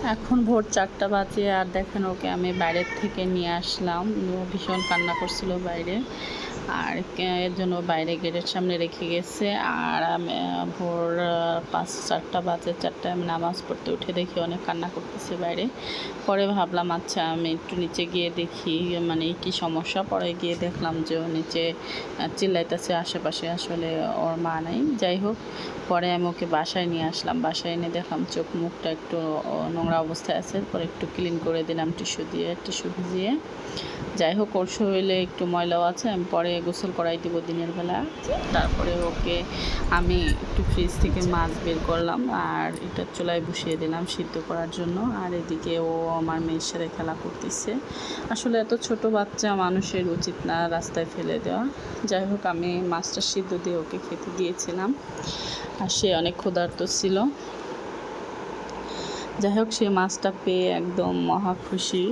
এখন ভোর 4টা বাজে আর দেখেন ওকে আমি বাইরের থেকে নিয়ে আসলাম। ও ভীষণ কান্না করছিল বাইরে, আর এর জন্য বাইরে গেটের সামনে রেখে গেছে। আর আমি ভোর 4টা বাজে, 4টায় আমি নামাজ পড়তে উঠে দেখি অনেক কান্না করতেছে বাইরে। পরে ভাবলাম আচ্ছা আমি একটু নিচে গিয়ে দেখি মানে কী সমস্যা। পরে গিয়ে দেখলাম যে ও নিচে চিল্লাইতেছে, আশেপাশে আসলে ওর মা নেই। যাই হোক, পরে আমি ওকে বাসায় নিয়ে আসলাম। বাসায় এনে দেখলাম চোখ মুখটা একটু নোংরা অবস্থায় আছে। পরে একটু ক্লিন করে দিলাম টিস্যু ভিজিয়ে। যাই হোক, ওর শরীরে একটু ময়লাও আছে, আমি পরে গোসল করাই দিব দিনের বেলা। তারপরে ওকে আমি একটু ফ্রিজ থেকে মাছ বের করলাম আর এটা চুলায় বসিয়ে দিলাম সিদ্ধ করার জন্য। আর এদিকে ও আমার মেয়ের সাথে খেলা করতেছে। আসলে এত ছোট বাচ্চা মানুষের উচিত না রাস্তায় ফেলে দেওয়া। যাই হোক, আমি মাছটা সিদ্ধ দিয়ে ওকে খেতে দিয়েছিলাম আর সে অনেক ক্ষুধার্ত ছিল। যাই হোক, সে মাছটা পেয়ে একদম মহা খুশি।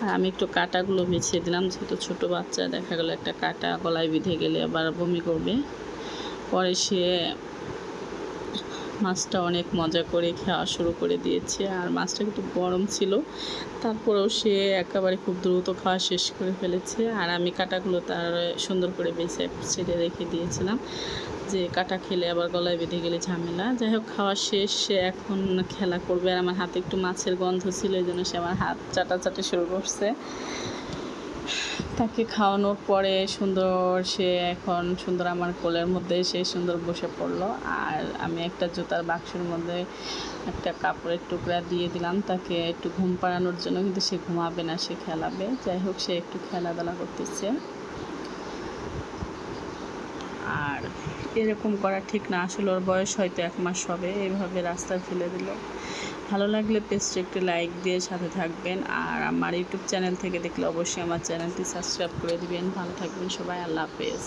আর আমি একটু কাঁটাগুলো বেছে দিলাম, যেহেতু ছোটো বাচ্চা, দেখা গেলো একটা কাঁটা গলায় বিঁধে গেলে আবার বমি করবে। পরে সে মাছটা অনেক মজা করে খাওয়া শুরু করে দিয়েছে। আর মাছটা একটু গরম ছিল, তারপরেও সে একেবারে খুব দ্রুত খাওয়া শেষ করে ফেলেছে। আর আমি কাঁটাগুলো তার সুন্দর করে বেছে ছেড়ে রেখে দিয়েছিলাম, যে কাঁটা খেলে আবার গলায় বেঁধে গেলে ঝামেলা। যাই হোক, খাওয়া শেষ, সে এখন খেলা করবে। আর আমার হাতে একটু মাছের গন্ধ ছিল, এই জন্য সে আমার হাত চাটাচাটি শুরু করছে। তাকে খাওয়ানোর পরে সে এখন সুন্দর আমার কোলের মধ্যে সে সুন্দর বসে পড়লো। আর আমি একটা জুতার বাক্সের মধ্যে একটা কাপড়ের টুকরা দিয়ে দিলাম তাকে একটু ঘুম পাড়ানোর জন্য, কিন্তু সে ঘুমাবে না, সে খেলাবে। যাই হোক, সে একটু খেলাধুলা করতেছে। আর এরকম করা ঠিক না, আসলে ওর বয়স হয়তো 1 মাস হবে, এইভাবে রাস্তায় ফেলে দিল। ভালো লাগলে পেজটা একটু লাইক দিয়ে সাথে থাকবেন। আর আমার ইউটিউব চ্যানেল থেকে দেখলে অবশ্যই আমার চ্যানেলটি সাবস্ক্রাইব করে দিবেন। ভালো থাকবেন সবাই, আল্লাহ হাফেজ।